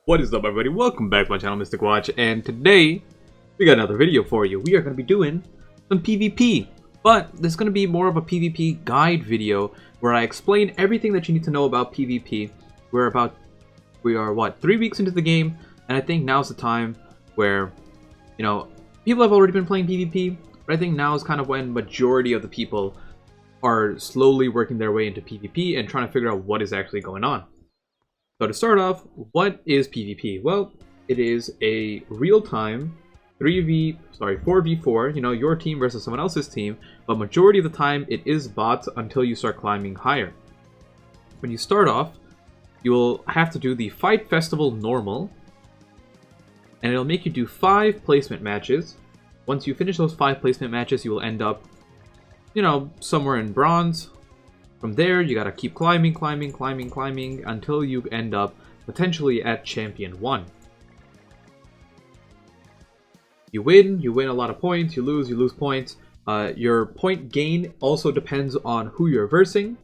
What is up, everybody? Welcome back to my channel, Mystic Watch, and today we got another video for you. We are going to be doing some PvP, but this is going to be more of a PvP guide video where I explain everything that you need to know about PvP. We are what, 3 weeks into the game, and I think now's the time where, you know, people have already been playing PvP, but I think now is kind of when majority of the people are slowly working their way into PvP and trying to figure out what is actually going on. So to start off, what is PvP? Well, it is a real-time 4v4, you know, your team versus someone else's team, but majority of the time it is bots until you start climbing higher. When you start off, you will have to do the Fight Festival normal, and it'll make you do 5 placement matches. Once you finish those 5 placement matches, you will end up, you know, somewhere in bronze. From there, you gotta keep climbing until you end up potentially at Champion 1. You win a lot of points, you lose points. Your point gain also depends on who you're versing,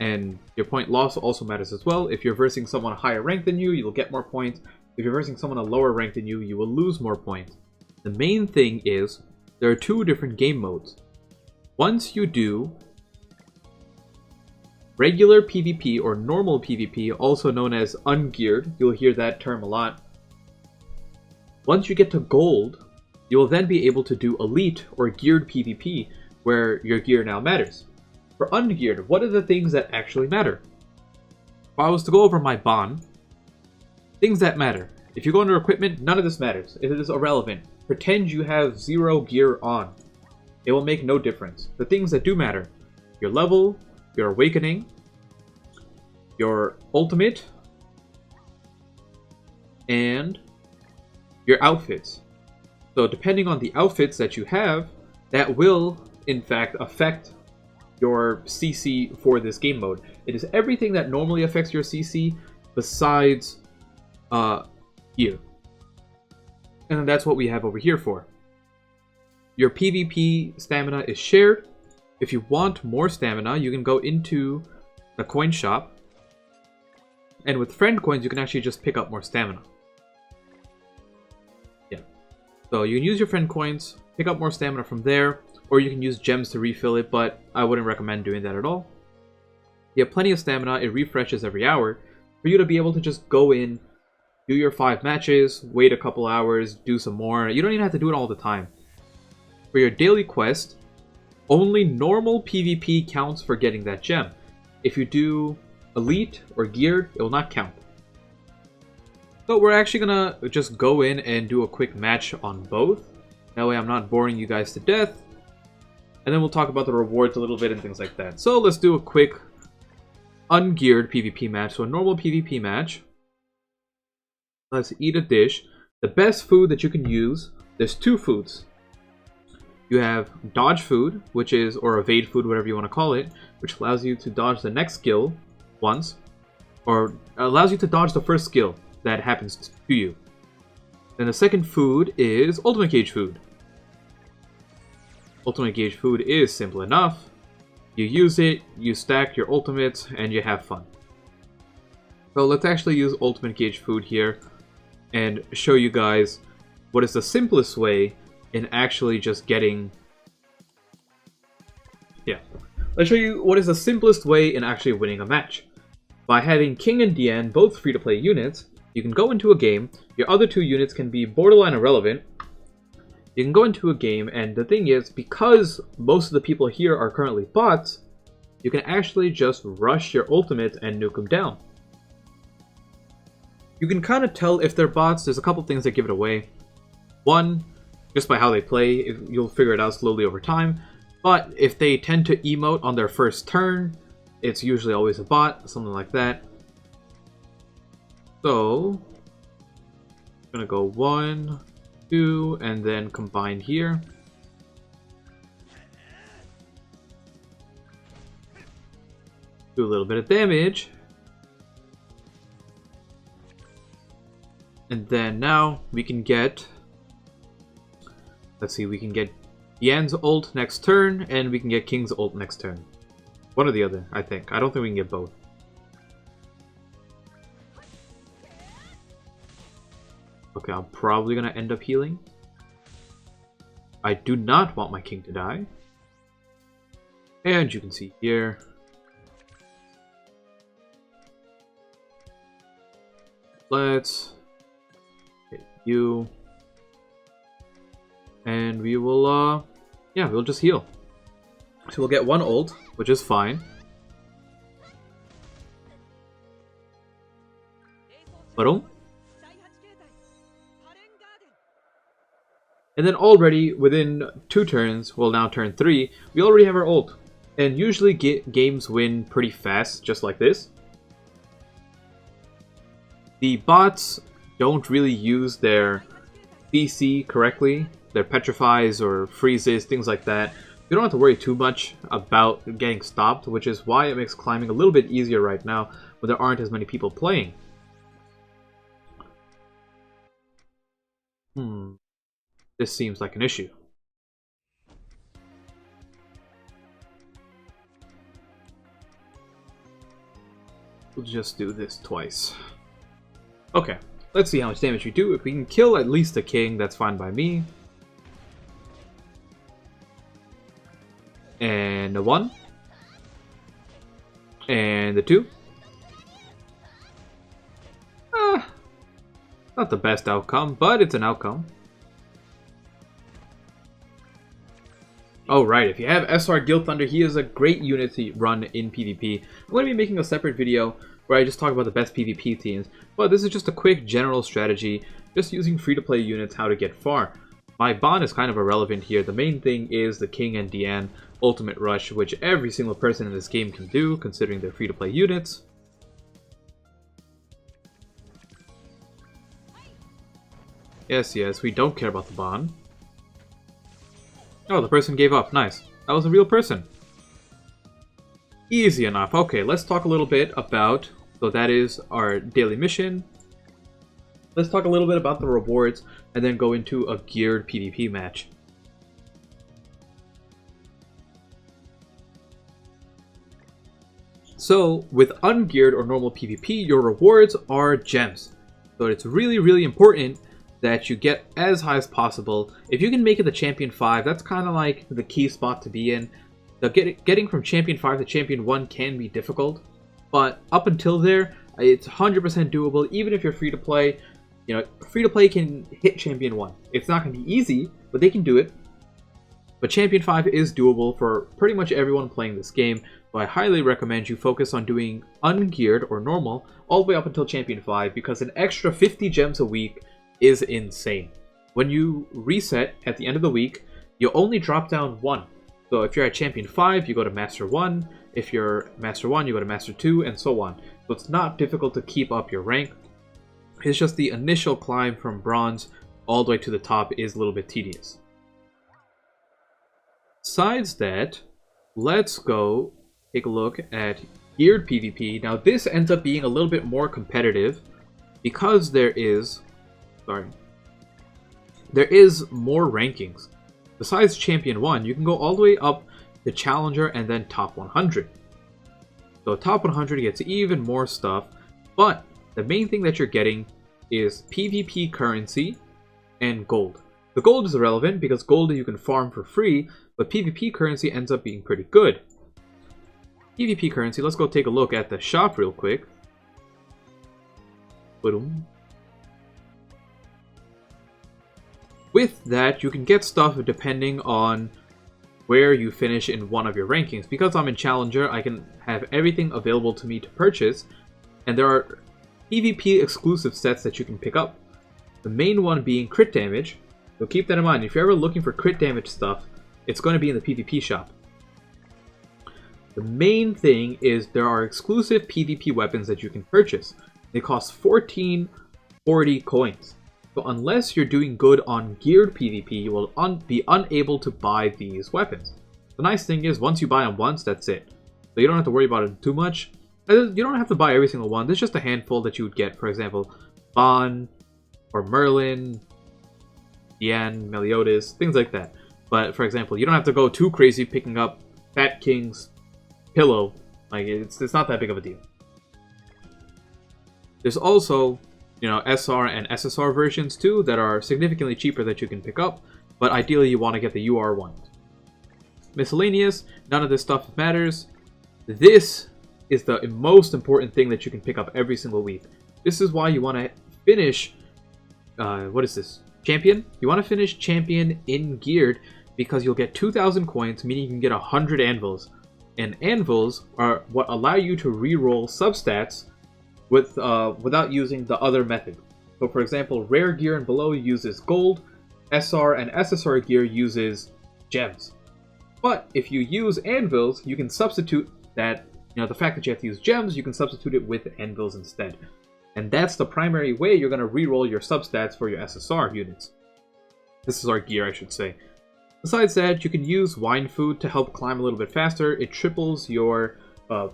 and your point loss also matters as well. If you're versing someone higher rank than you, you'll get more points. If you're versing someone a lower rank than you, you will lose more points. The main thing is, there are 2 different game modes. Once you do regular PvP or normal PvP, also known as ungeared, you'll hear that term a lot. Once you get to gold, you will then be able to do elite or geared PvP, where your gear now matters. For ungeared, what are the things that actually matter? If I was to go over my Bon, things that matter. If you go under equipment, none of this matters. It is irrelevant. Pretend you have 0 gear on. It will make no difference. The things that do matter: your level, your awakening, your ultimate, and your outfits. So depending on the outfits that you have, that will in fact affect your CC for this game mode. It is everything that normally affects your CC besides gear. And that's what we have over here for. Your PvP stamina is shared. If you want more stamina, you can go into the coin shop, and with friend coins you can actually just pick up more stamina. Yeah, so you can use your friend coins, pick up more stamina from there, or you can use gems to refill it, but I wouldn't recommend doing that at all. You have plenty of stamina, it refreshes every hour, for you to be able to just go in, do your 5 matches, wait a couple hours, do some more. You don't even have to do it all the time. For your daily quest, only normal PvP counts for getting that gem. If you do elite or geared, it will not count. So we're actually gonna just go in and do a quick match on both. That way I'm not boring you guys to death. And then we'll talk about the rewards a little bit and things like that. So let's do a quick ungeared PvP match. So a normal PvP match. Let's eat a dish. The best food that you can use, there's 2 foods. You have dodge food, which is, or evade food, whatever you want to call it, which allows you to dodge the next skill once, or allows you to dodge the first skill that happens to you. Then the second food is ultimate gauge food. Ultimate gauge food is simple enough. You use it, you stack your ultimates, and you have fun. So let's actually use ultimate gauge food here and show you guys what is the simplest way in actually just getting... Yeah. Let's show you what is the simplest way in actually winning a match. By having King and Diane both free-to-play units, you can go into a game, your other 2 units can be borderline irrelevant. You can go into a game, and the thing is, because most of the people here are currently bots, you can actually just rush your ultimate and nuke them down. You can kind of tell if they're bots. There's a couple things that give it away. One, just by how they play, you'll figure it out slowly over time. But if they tend to emote on their first turn, it's usually always a bot, something like that. So, I'm gonna go 1, 2, and then combine here. Do a little bit of damage. And then now we can get... Let's see, we can get Yan's ult next turn, and we can get King's ult next turn. One or the other, I think. I don't think we can get both. Okay, I'm probably gonna end up healing. I do not want my king to die. And you can see here. Let's hit you. And we will, yeah, we'll just heal. So we'll get one ult, which is fine. Boom. And then already, within 2 turns, well now turn 3, we already have our ult. And usually games win pretty fast, just like this. The bots don't really use their CC correctly, their petrifies or freezes, things like that. You don't have to worry too much about getting stopped, which is why it makes climbing a little bit easier right now when there aren't as many people playing. This seems like an issue. We'll just do this twice. Okay, let's see how much damage we do. If we can kill at least the king, that's fine by me. And a 1. And a 2. Not the best outcome, but it's an outcome. Oh right, if you have SR Guild Thunder, he is a great unit to run in PvP. I'm going to be making a separate video where I just talk about the best PvP teams, but this is just a quick general strategy, just using free-to-play units, how to get far. My bond is kind of irrelevant here. The main thing is the King and Diane Ultimate Rush, which every single person in this game can do, considering they're free-to-play units. Yes, we don't care about the bond. Oh, the person gave up. Nice. That was a real person. Easy enough. Okay, let's talk a little bit about... So that is our daily mission. Let's talk a little bit about the rewards and then go into a geared PvP match. So, with ungeared or normal PvP, your rewards are gems. So it's really, really important that you get as high as possible. If you can make it the Champion 5, that's kind of like the key spot to be in. Now, getting from Champion 5 to Champion 1 can be difficult, but up until there, it's 100% doable, even if you're free-to-play. You know, free-to-play can hit Champion 1. It's not going to be easy, but they can do it. But Champion 5 is doable for pretty much everyone playing this game, so I highly recommend you focus on doing ungeared or normal all the way up until Champion 5, because an extra 50 gems a week is insane. When you reset at the end of the week, you only drop down 1. So if you're at Champion 5, you go to Master 1. If you're Master 1, you go to Master 2, and so on. So it's not difficult to keep up your rank. It's just the initial climb from Bronze all the way to the top is a little bit tedious. Besides that, let's go take a look at geared PvP. Now this ends up being a little bit more competitive because there is more rankings. Besides Champion 1, you can go all the way up to Challenger and then Top 100. So Top 100 gets even more stuff, but the main thing that you're getting is PvP currency and gold. The gold is irrelevant because gold you can farm for free, but PvP currency ends up being pretty good. PvP currency, let's go take a look at the shop real quick. Boom. With that, you can get stuff depending on where you finish in one of your rankings. Because I'm in Challenger, I can have everything available to me to purchase, and there are PvP exclusive sets that you can pick up. The main one being crit damage, so keep that in mind. If you're ever looking for crit damage stuff, it's going to be in the PvP shop. The main thing is there are exclusive PvP weapons that you can purchase. They cost 1440 coins. So unless you're doing good on geared PvP, you will be unable to buy these weapons. The nice thing is, once you buy them once, that's it. So you don't have to worry about it too much. You don't have to buy every single one. There's just a handful that you would get. For example, Bon, or Merlin, Diane, Meliodas, things like that. But for example, you don't have to go too crazy picking up Fat King's pillow. Like, it's not that big of a deal. There's also, you know, SR and SSR versions too that are significantly cheaper that you can pick up, but ideally you want to get the UR ones. Miscellaneous, none of this stuff matters. This is the most important thing that you can pick up every single week. This is why you want to finish, what is this? Champion? You want to finish Champion in Geared because you'll get 2,000 coins, meaning you can get 100 anvils. And anvils are what allow you to reroll substats without using the other method. So for example, rare gear and below uses gold, SR and SSR gear uses gems. But if you use anvils, you can substitute that, you know, the fact that you have to use gems, you can substitute it with anvils instead. And that's the primary way you're going to reroll your substats for your SSR units. This is our gear, I should say. Besides that, you can use wine food to help climb a little bit faster. It triples your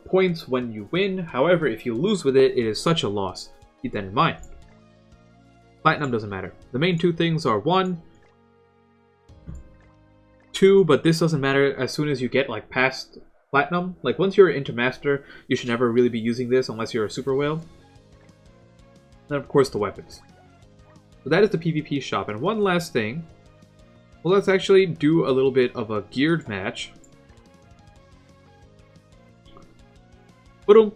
points when you win. However, if you lose with it, it is such a loss. Keep that in mind. Platinum doesn't matter. The main two things are 1, 2, but this doesn't matter as soon as you get like past platinum. Like once you're into master, you should never really be using this unless you're a super whale. And of course the weapons. So that is the PvP shop. And one last thing. Well, let's actually do a little bit of a geared match. Boom.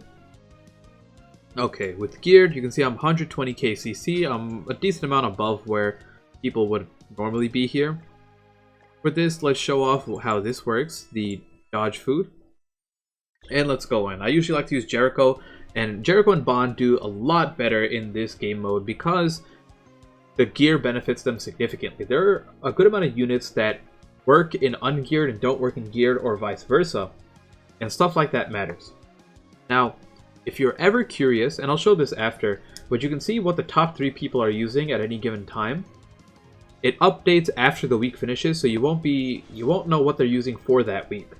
Okay, with geared, you can see I'm 120k CC. I'm a decent amount above where people would normally be here. For this, let's show off how this works, the dodge food. And let's go in. I usually like to use Jericho, and Jericho and Bond do a lot better in this game mode because the gear benefits them significantly. There are a good amount of units that work in ungeared and don't work in geared, or vice versa, and stuff like that matters. Now, if you're ever curious, and I'll show this after, but you can see what the top 3 people are using at any given time. It updates after the week finishes, so you won't know what they're using for that week.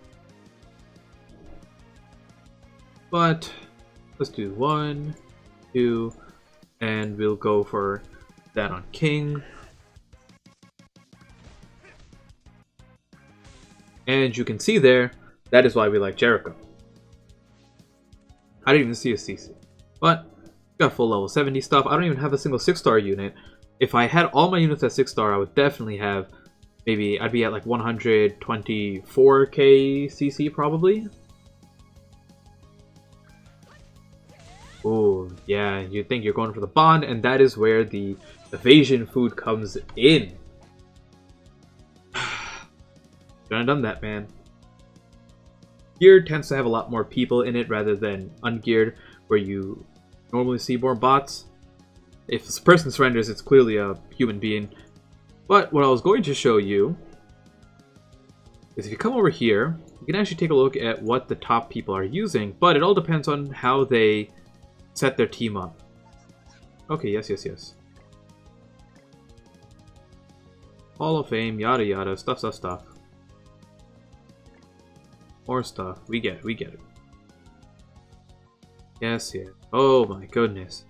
But let's do 1, 2, and we'll go for that on King. And you can see there, that is why we like Jericho. I didn't even see a CC. But, got full level 70 stuff. I don't even have a single 6-star unit. If I had all my units at 6-star, I would definitely have, maybe, I'd be at like 124k CC probably. Oh, yeah, you think you're going for the Bond, and that is where the evasion food comes in. Shouldn't have done that, man. Geared tends to have a lot more people in it rather than ungeared, where you normally see more bots. If this person surrenders, it's clearly a human being. But what I was going to show you is if you come over here, you can actually take a look at what the top people are using, but it all depends on how they set their team up. Okay, yes. Hall of Fame, yada yada, stuff. More stuff. We get it. Yes. Oh my goodness.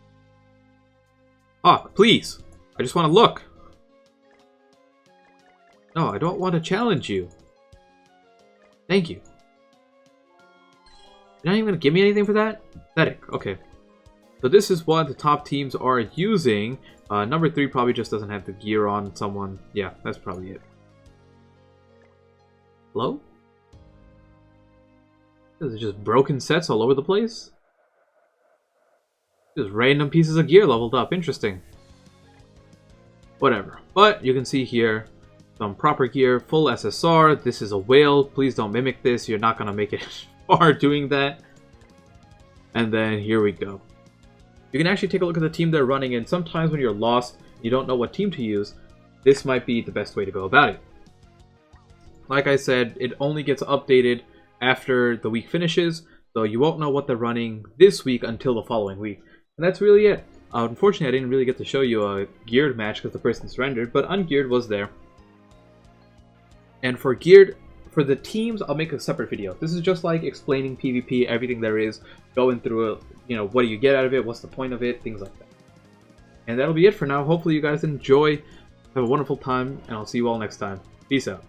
Oh, please. I just want to look. No, I don't want to challenge you. Thank you. You're not even going to give me anything for that? Pathetic. Okay. So this is what the top teams are using. Number 3 probably just doesn't have the gear on someone. Yeah, that's probably it. Hello? Is it just broken sets all over the place? Just random pieces of gear leveled up. Interesting. Whatever. But you can see here some proper gear, full SSR. This is a whale. Please don't mimic this. You're not going to make it far doing that. And then here we go. You can actually take a look at the team they're running, and sometimes when you're lost, you don't know what team to use, this might be the best way to go about it. Like I said, it only gets updated after the week finishes, so you won't know what they're running this week until the following week. And that's really it. Unfortunately, I didn't really get to show you a geared match because the person surrendered, but ungeared was there. And for geared, for the teams, I'll make a separate video. This is just like explaining PvP, everything there is, going through it, you know, what do you get out of it, what's the point of it, things like that. And that'll be it for now. Hopefully you guys enjoy, have a wonderful time, and I'll see you all next time. Peace out.